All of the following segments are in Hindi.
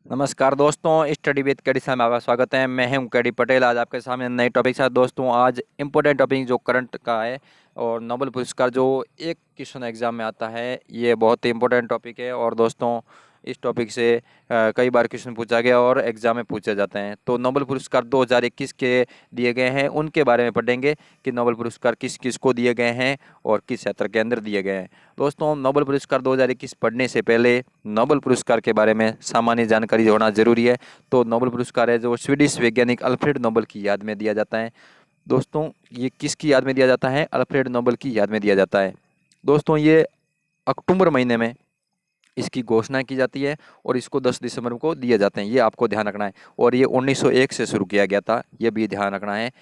नमस्कार दोस्तों, स्टडी विद केडी में आपका स्वागत है। मैं हूं केडी पटेल। आज आपके सामने नए टॉपिक के साथ दोस्तों, आज इम्पोर्टेंट टॉपिक जो करंट का है और नोबेल पुरस्कार जो एक क्वेश्चन एग्जाम में आता है, ये बहुत ही इम्पोर्टेंट टॉपिक है। और दोस्तों, इस टॉपिक से कई बार क्वेश्चन पूछा गया और एग्जाम में पूछे जाते हैं। तो नोबेल पुरस्कार 2021 के दिए गए हैं, उनके बारे में पढ़ेंगे कि नोबेल पुरस्कार किस किस को दिए गए हैं और किस क्षेत्र के अंदर दिए गए हैं। दोस्तों, नोबेल पुरस्कार 2021 पढ़ने से पहले नोबेल पुरस्कार के बारे में सामान्य जानकारी होना जरूरी है। तो नोबेल पुरस्कार है जो स्वीडिश वैज्ञानिक अल्फ्रेड नोबेल की याद में दिया जाता है। दोस्तों, ये किसकी याद में दिया जाता है? अल्फ्रेड नोबेल की याद में दिया जाता है। दोस्तों, ये अक्टूबर महीने में इसकी घोषणा की जाती है और इसको 10 दिसंबर को दिए जाते हैं, ये आपको ध्यान रखना है। और ये 1901 से शुरू किया गया था, ये भी ध्यान रखना है।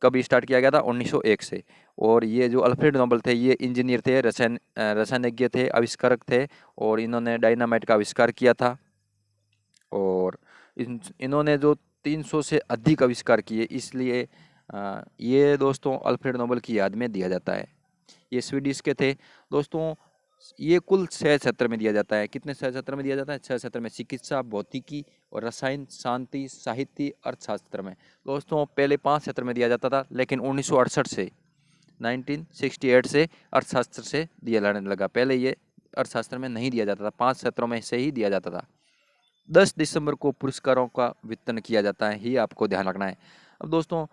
कब स्टार्ट किया गया था? 1901 से। और ये जो अल्फ्रेड नोबेल थे, ये इंजीनियर थे, रसायनज्ञ थे, आविष्कारक थे और इन्होंने डायनामाइट का आविष्कार किया था। और इन्होंने जो 300 से अधिक आविष्कार किए, इसलिए ये दोस्तों अल्फ्रेड नोबेल की याद में दिया जाता है। ये स्वीडिश के थे। दोस्तों, ये कुल 6 क्षेत्र में दिया जाता है। कितने 6 क्षेत्र में दिया जाता है? 6 क्षेत्र में, चिकित्सा, भौतिकी और रसायन, शांति, साहित्य, अर्थशास्त्र में। दोस्तों, पहले 5 क्षेत्र में दिया जाता था, लेकिन 1968 से अर्थशास्त्र से दिया जाने लगा। पहले ये अर्थशास्त्र में नहीं दिया जाता था, 5 क्षेत्रों में से ही दिया जाता था। 10 दिसंबर को पुरस्कारों का वितरण किया जाता है, ये आपको ध्यान रखना है। अब दोस्तों,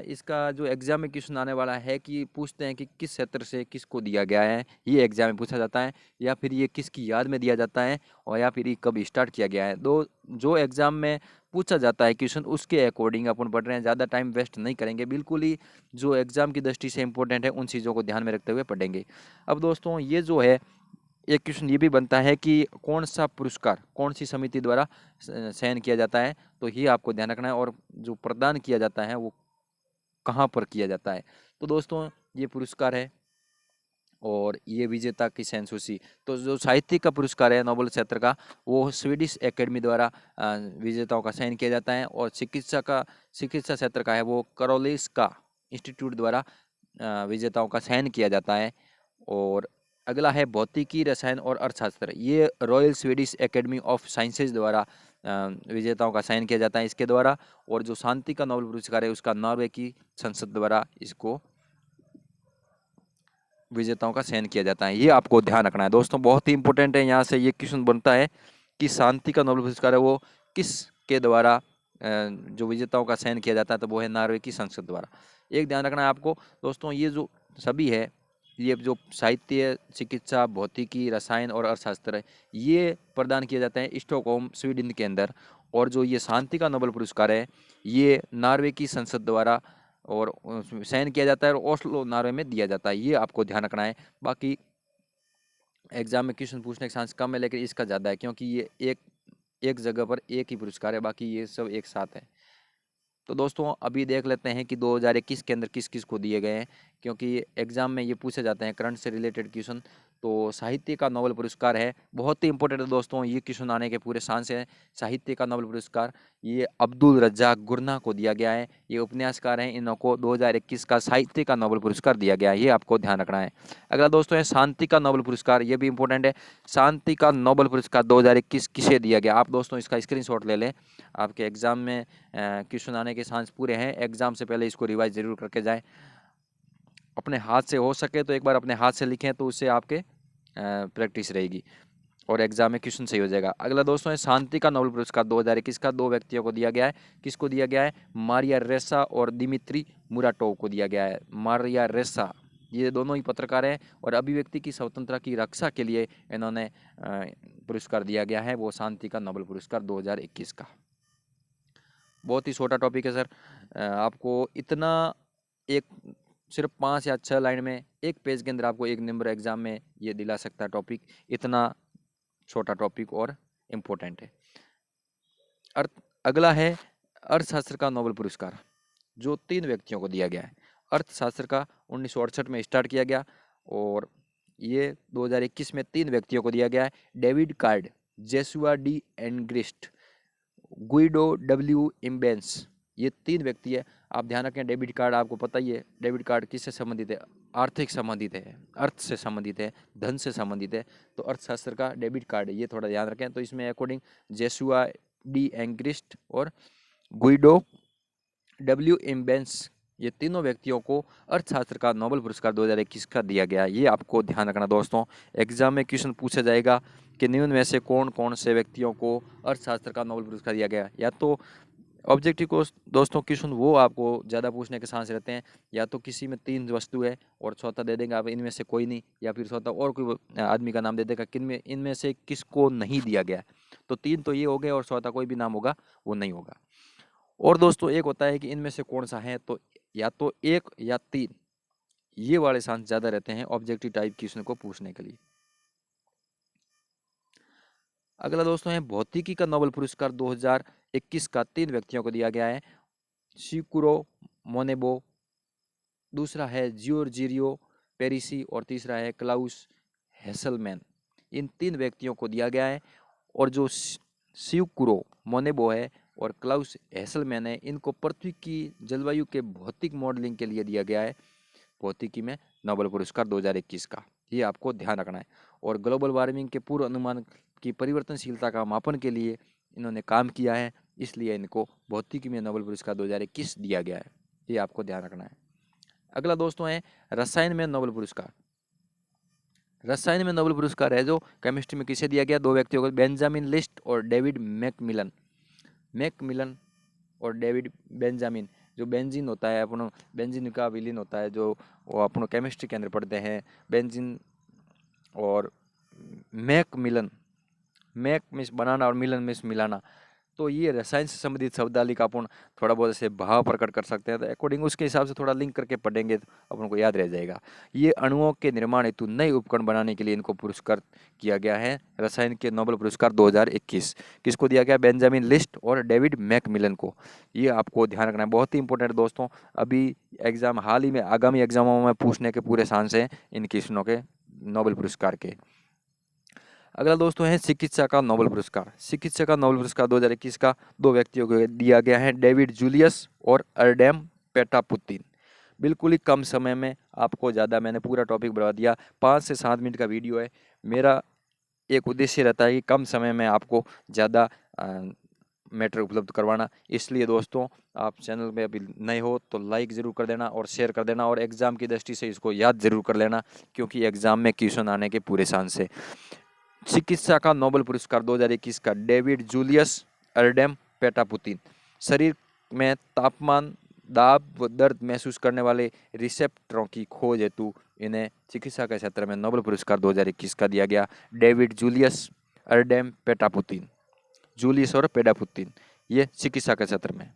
इसका जो एग्जाम में क्वेश्चन आने वाला है कि पूछते हैं कि किस क्षेत्र से किसको दिया गया है, ये एग्जाम में पूछा जाता है, या फिर ये किसकी याद में दिया जाता है, और या फिर ये कब स्टार्ट किया गया है। दो जो एग्जाम में पूछा जाता है क्वेश्चन, उसके अकॉर्डिंग अपन पढ़ रहे हैं, ज़्यादा टाइम वेस्ट नहीं करेंगे, बिल्कुल ही जो एग्जाम की दृष्टि से इंपॉर्टेंट है उन चीज़ों को ध्यान में रखते हुए पढ़ेंगे। अब दोस्तों, ये जो है, एक क्वेश्चन ये भी बनता है कि कौन सा पुरस्कार कौन सी समिति द्वारा चयन किया जाता है, तो ये आपको ध्यान रखना है। और जो प्रदान किया जाता है वो कहाँ पर किया जाता है। तो दोस्तों, ये पुरस्कार है और ये विजेता की सेंसूसी। तो जो साहित्य का पुरस्कार है नोबेल क्षेत्र का, वो स्वीडिश एकेडमी द्वारा विजेताओं का चयन किया जाता है। और चिकित्सा क्षेत्र का है वो करोलिस्का इंस्टीट्यूट द्वारा विजेताओं का चयन किया जाता है। और अगला है भौतिकी, रसायन और अर्थशास्त्र, ये royal Swedish academy of sciences द्वारा विजेताओं का चयन किया जाता है इसके द्वारा। और जो शांति का नोबेल पुरस्कार है, उसका नॉर्वे की संसद द्वारा इसको विजेताओं का चयन किया जाता है, ये आपको ध्यान रखना है। दोस्तों, बहुत ही इंपॉर्टेंट है, यहाँ से ये क्वेश्चन बनता है कि शांति का नोबेल पुरस्कार है वो किस के द्वारा जो विजेताओं का चयन किया जाता है, तो वो है नॉर्वे की संसद द्वारा। एक ध्यान रखना है आपको दोस्तों, ये जो सभी है, ये जो साहित्य, चिकित्सा, भौतिकी, रसायन और अर्थशास्त्र है, ये प्रदान किए जाते हैं स्टॉकहोम स्वीडन के अंदर। और जो ये शांति का नोबेल पुरस्कार है, ये नॉर्वे की संसद द्वारा और चयन किया जाता है और ओस्लो, नॉर्वे में दिया जाता है, ये आपको ध्यान रखना है। बाकी एग्जाम में क्वेश्चन पूछने के चांस कम है, लेकिन इसका ज़्यादा है, क्योंकि ये एक जगह पर एक ही पुरस्कार है, बाकी ये सब एक साथ है। तो दोस्तों, अभी देख लेते हैं कि 2021 के अंदर किस किस को दिए गए हैं, क्योंकि एग्जाम में ये पूछे जाते हैं करंट से रिलेटेड क्वेश्चन। तो साहित्य का नोबेल पुरस्कार है, बहुत ही इंपॉर्टेंट है दोस्तों, ये क्वेश्चन आने के पूरे चांस है। साहित्य का नोबेल पुरस्कार ये अब्दुल रज्जाक गुरना को दिया गया है, ये उपन्यासकार हैं, इनको 2021 का साहित्य का नोबेल पुरस्कार दिया गया है, ये आपको ध्यान रखना है। अगला दोस्तों है शांति का नोबेल पुरस्कार, ये भी इंपॉर्टेंट है। शांति का नोबेल पुरस्कार 2021 किसे दिया गया? आप दोस्तों इसका स्क्रीनशॉट ले लें, आपके एग्जाम में क्वेश्चन आने के चांस पूरे हैं। एग्जाम से पहले इसको रिवाइज जरूर करके जाएं, अपने हाथ से हो सके तो एक बार अपने हाथ से लिखें, तो उससे आपके प्रैक्टिस रहेगी और एग्जाम में क्वेश्चन सही हो जाएगा। अगला दोस्तों है शांति का नोबेल पुरस्कार 2021 का 2 व्यक्तियों को दिया गया है। किसको दिया गया है? मारिया रेसा और दिमित्री मुराटोव को दिया गया है। मारिया रेसा, ये दोनों ही पत्रकार हैं और अभिव्यक्ति की स्वतंत्रता की रक्षा के लिए इन्होंने पुरस्कार दिया गया है, वो शांति का नोबेल पुरस्कार 2021 का। बहुत ही छोटा टॉपिक है सर, आपको इतना एक सिर्फ 5 या 6 लाइन में एक पेज के अंदर आपको एक नंबर एग्जाम में ये दिला सकता है टॉपिक, इतना छोटा टॉपिक और इम्पोर्टेंट है। अगला है अर्थशास्त्र का नोबेल पुरस्कार, जो 3 व्यक्तियों को दिया गया है। अर्थशास्त्र का 1968 में स्टार्ट किया गया और ये 2021 में 3 व्यक्तियों को दिया गया है। David card, जेसुआ D एनग्रिस्ट, Guido W immense, ये 3 व्यक्ति है। आप ध्यान रखें, डेबिट कार्ड आपको पता ही है, डेबिट कार्ड किससे संबंधित है? आर्थिक संबंधित है, अर्थ से संबंधित है, धन से संबंधित है। तो अर्थशास्त्र का डेबिट कार्ड, ये थोड़ा ध्यान रखें। तो इसमें अकॉर्डिंग जेसुआ डी एंग्रिस्ट और गुइडो डब्ल्यू इम्बेंस, ये तीनों व्यक्तियों को अर्थशास्त्र का नोबेल पुरस्कार 2021 का दिया गया। ये आपको ध्यान रखना दोस्तों, एग्जाम में क्वेश्चन पूछा जाएगा कि निम्न में से कौन कौन से व्यक्तियों को अर्थशास्त्र का नोबेल पुरस्कार दिया गया। या तो ऑब्जेक्टिव को दोस्तों क्वेश्चन वो आपको ज़्यादा पूछने के चांस रहते हैं, या तो किसी में 3 वस्तु है और चौथा दे देंगे आप इनमें से कोई नहीं, या फिर चौथा और कोई आदमी का नाम दे देगा किनमें इनमें से किसको नहीं दिया गया। तो 3 तो ये हो गए और चौथा कोई भी नाम होगा वो नहीं होगा। और दोस्तों एक होता है कि इनमें से कौन सा है, तो या तो 1 या 3, ये वाले चांस ज़्यादा रहते हैं ऑब्जेक्टिव टाइप क्वेश्चन को पूछने के लिए। अगला दोस्तों है भौतिकी का नोबेल पुरस्कार 2021 का 3 व्यक्तियों को दिया गया है। शिकुरो मोनेबो, दूसरा है जियोर्जियो पेरिसी और तीसरा है क्लाउस हेसलमैन। इन 3 व्यक्तियों को दिया गया है। और जो शिकुरो मोनेबो है और क्लाउस हेसलमैन है, इनको पृथ्वी की जलवायु के भौतिक मॉडलिंग के लिए दिया गया है भौतिकी में नोबेल पुरस्कार 2021 का। ये आपको ध्यान रखना है। और ग्लोबल वार्मिंग के पूर्व अनुमान की परिवर्तनशीलता का मापन के लिए इन्होंने काम किया है, इसलिए इनको भौतिकी में नोबेल पुरस्कार 2021 दिया गया है। ये आपको ध्यान रखना है। अगला दोस्तों है रसायन में नोबेल पुरस्कार। रसायन में नोबेल पुरस्कार है जो केमिस्ट्री में किसे दिया गया, 2 व्यक्तियों को, बेंजामिन लिस्ट और डेविड मैकमिलन और डेविड बेंजामिन। जो बेंजीन होता है अपन, बेंजीन का विलीन होता है जो वो अपन केमिस्ट्री के अंदर पढ़ते हैं, बेंजीन और मैकमिलन, मैक मिस बनाना और मिलन मिस मिलाना। तो ये रसायन से संबंधित शब्दावली का अपन थोड़ा बहुत ऐसे भाव प्रकट कर सकते हैं, तो अकॉर्डिंग उसके हिसाब से थोड़ा लिंक करके पढ़ेंगे तो अपन को याद रह जाएगा। ये अणुओं के निर्माण हेतु नए उपकरण बनाने के लिए इनको पुरस्कार किया गया है, रसायन के नोबेल पुरस्कार 2021। किसको दिया गया, बेंजामिन लिस्ट और डेविड मैकमिलन को। ये आपको ध्यान रखना है, बहुत ही इंपॉर्टेंट दोस्तों। अभी एग्जाम हाल ही में आगामी एग्जामों में पूछने के पूरे चांस हैं इन क्वेश्चनों के नोबेल पुरस्कार के। अगला दोस्तों है चिकित्सा का नोबेल पुरस्कार। चिकित्सा का नोबेल पुरस्कार 2021 का 2 व्यक्तियों को दिया गया है, डेविड जूलियस और अर्डेम पेटापुतिन। बिल्कुल ही कम समय में आपको ज़्यादा मैंने पूरा टॉपिक बढ़ा दिया, 5 से 7 मिनट का वीडियो है। मेरा एक उद्देश्य रहता है कि कम समय में आपको ज़्यादा मैटर उपलब्ध करवाना। इसलिए दोस्तों आप चैनल में अभी नए हो तो लाइक ज़रूर कर देना और शेयर कर देना, और एग्ज़ाम की दृष्टि से इसको याद ज़रूर कर लेना, क्योंकि एग्ज़ाम में क्वेश्चन आने के पूरे चांस है। चिकित्सा का नोबेल पुरस्कार 2021 का डेविड जूलियस अर्डेम पेटापुतिन। शरीर में तापमान, दाब व दर्द महसूस करने वाले रिसेप्टरों की खोज हेतु इन्हें चिकित्सा के क्षेत्र में नोबेल पुरस्कार 2021 का दिया गया, डेविड जूलियस अर्डेम पेटापुतिन। जूलियस और पेटापुतिन ये चिकित्सा के क्षेत्र में।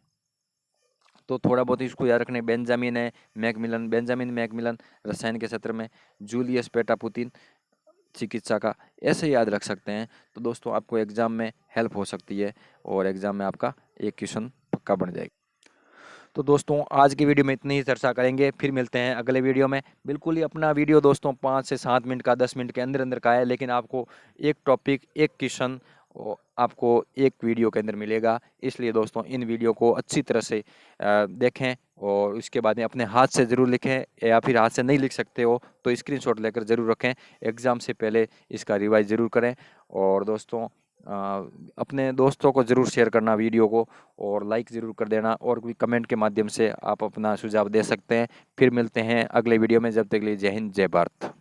तो थोड़ा बहुत इसको याद रखने, बेंजामिन है मैकमिलन, बेंजामिन मैकमिलन रसायन के क्षेत्र में, जूलियस पेटापुतिन चिकित्सा का, ऐसे याद रख सकते हैं। तो दोस्तों आपको एग्जाम में हेल्प हो सकती है और एग्जाम में आपका एक क्वेश्चन पक्का बन जाएगा। तो दोस्तों आज की वीडियो में इतनी ही चर्चा करेंगे, फिर मिलते हैं अगले वीडियो में। बिल्कुल ही अपना वीडियो दोस्तों 5 से 7 मिनट का, 10 मिनट के अंदर अंदर का है, लेकिन आपको एक टॉपिक, एक क्वेश्चन आपको एक वीडियो के अंदर मिलेगा। इसलिए दोस्तों इन वीडियो को अच्छी तरह से देखें और उसके बाद में अपने हाथ से ज़रूर लिखें, या फिर हाथ से नहीं लिख सकते हो तो स्क्रीनशॉट लेकर ज़रूर रखें। एग्ज़ाम से पहले इसका रिवाइज ज़रूर करें। और दोस्तों अपने दोस्तों को ज़रूर शेयर करना वीडियो को, और लाइक ज़रूर कर देना, और कोई कमेंट के माध्यम से आप अपना सुझाव दे सकते हैं। फिर मिलते हैं अगले वीडियो में, जब तक के लिए जय हिंद जय भारत।